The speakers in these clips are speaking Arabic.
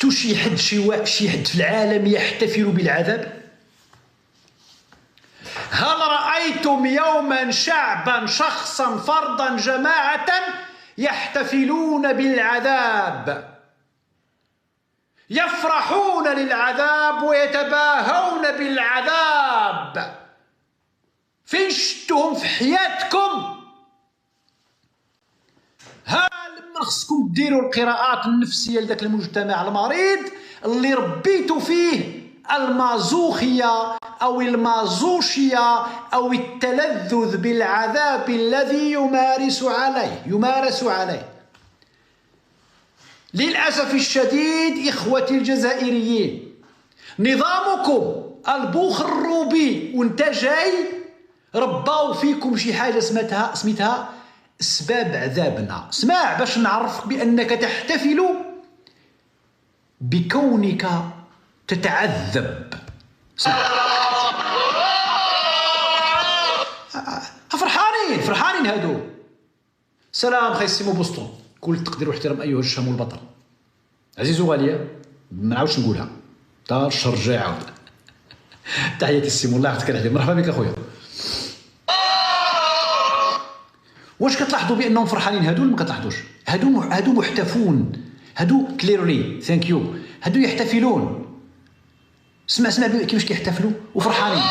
شفتوا شي حد في العالم يحتفل بالعذاب؟ هل رأيتم يوما شعبا شخصا فردا جماعة يحتفلون بالعذاب، يفرحون للعذاب ويتباهون بالعذاب؟ فين شفتوهم في حياتكم؟ ها لما خصكم ديروا القراءات النفسية لذاك المجتمع المريض اللي ربيتوا فيه المازوخية أو المازوشية أو التلذذ بالعذاب الذي يمارس عليه. للأسف الشديد إخوتي الجزائريين، نظامكم البوخروبي وانت جاي رباو فيكم شي حاجة سميتها أسباب عذابنا. اسمع باش نعرفك بأنك تحتفل بكونك تتعذب. فرحانين هادو. سلام خي سيمو بوسطون، كل التقدير واحترام أيها الشام والبطل. عزيز وغالية، ما نعاودش نقولها تا الشر جاي عاود. تحياتي السيمو، الله يحفظك عليه. مرحبا بك اخويا. واش كتلاحظوا بانهم فرحانين هادو ولا ما كتلاحظوش؟ هادو محتفون، هادو كليرلي ثانك يو، هادو يحتفلون. اسمع كيفاش كيحتفلوا وفرحانين.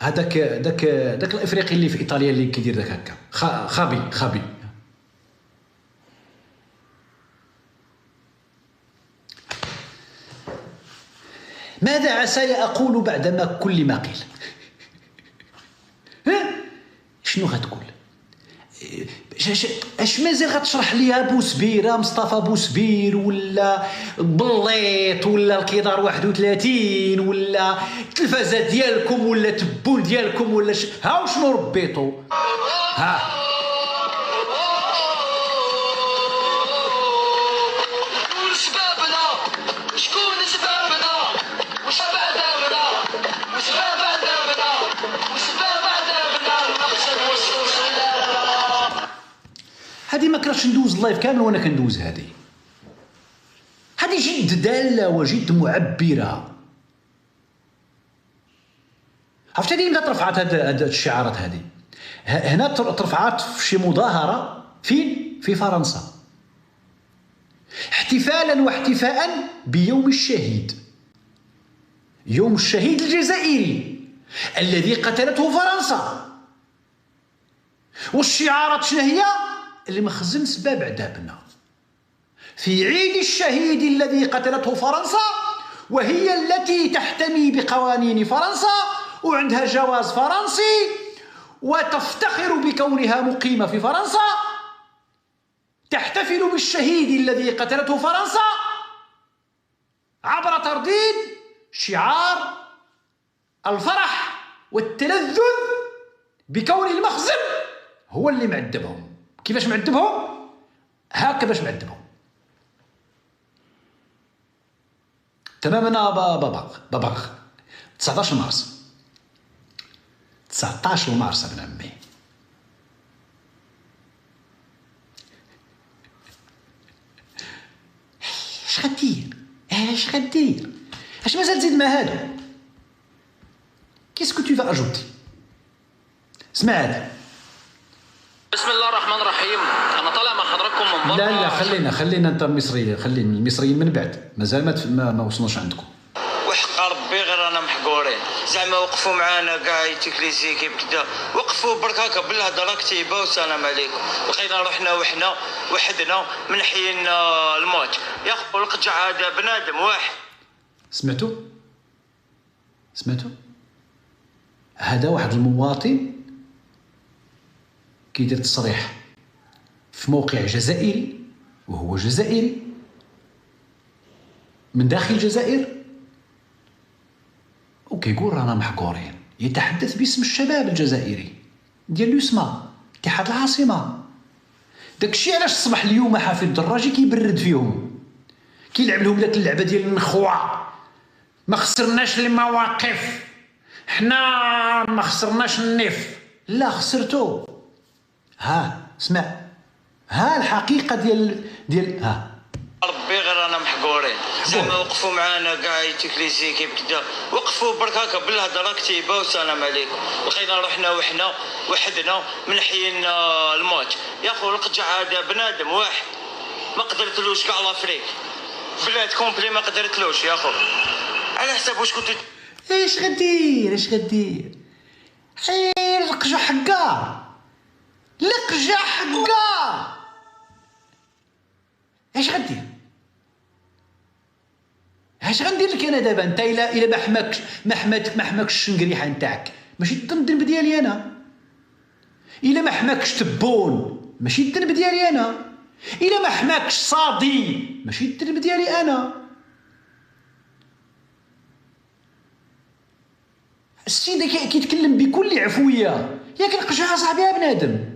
هذاك الافريقي اللي في ايطاليا اللي كيدير داك هكا خابي. ماذا عسى أقول بعدما كل ما قيل؟ شنو غتقول؟ اش مازال غتشرح ليها بوسبيره، مصطفى بوسبير ولا بليط ولا الكيدار 31 ولا التلفازه ديالكم ولا تبون ديالكم ولا ها شنو ربيتو؟ ها هذه ما كرهتش ندوز اللايف كامل وانا كندوز. هذه جد داله وجد معبره. عرفت هذه متى ترفعت هاد الشعارات؟ هذه هنا ترفعات في شي مظاهره فين؟ في فرنسا، احتفالا واحتفاء بيوم الشهيد، يوم الشهيد الجزائري الذي قتلته فرنسا. والشعارات شنو هي؟ اللي مخزن سباب عذابنا في عيد الشهيد الذي قتلته فرنسا، وهي التي تحتمي بقوانين فرنسا وعندها جواز فرنسي وتفتخر بكونها مقيمة في فرنسا، تحتفل بالشهيد الذي قتلته فرنسا عبر ترديد شعار الفرح والتلذذ بكون المخزن هو اللي معذبهم. كيفاش معذبهم؟ هكا باش معذبهم تماما. باباغ 19 مارس ابن عمي. اش غدير؟ اش مازال تزيد مع هادو؟ كيسكو تو فا اجوتي؟ اسمع هذا. بسم الله الرحمن الرحيم. انا طالع مع حضراتكم من بره. لا خلينا انت مصري، خلينا المصريين من بعد، مازال ما وصلناش عندكم. وحق ربي غير انا محقورين زعما وقفوا معانا كاع لي زيكيب كدا، وقفوا برك هكا بالهضره كتيبه والسلام عليكم. لقينا روحنا وحدنا من حينا الموت يا خو. القجع هذا بنادم واحد. سمعتوا هذا واحد المواطن كيدير تصريح في موقع جزائري، وهو جزائري من داخل الجزائر، وكيقول رانا محقورين. يتحدث باسم الشباب الجزائري ديال لوسما اتحاد العاصمه. داكشي علاش صبح اليوم حافظ الدراجي كيبرد فيهم، كيلعب لهم داك اللعبه ديال النخوه. ما خسرناش المواقف، حنا ما خسرناش النف. لا خسرتو. ها اسمع، ها الحقيقه ديال ها ربي غير انا محقورين زعما وقفوا معانا كاع لي زيكيب كدا، وقفوا برك هكا بالهضره كتيبه والسلام عليكم. لقينا روحنا وحدنا من حينا الماتش. يا خو القجع هذا بنادم واحد ما قدرتلوش كاع لافريك، بلاد كومبلي ما قدرتلوش يا خو. على حساب واش كنت ايش غدير حير القجع حقار، القجع حقار. اش غندير لك انا دابا؟ انت الا ما حماكش الشنقريحه نتاعك ماشي الذنب ديالي انا. الا ما حماكش تبون ماشي الذنب ديالي انا. الا ما حماكش صادي ماشي الذنب ديالي انا. السيده كيتكلم بكل عفويه. ياك القجع صاحبي يا بنادم،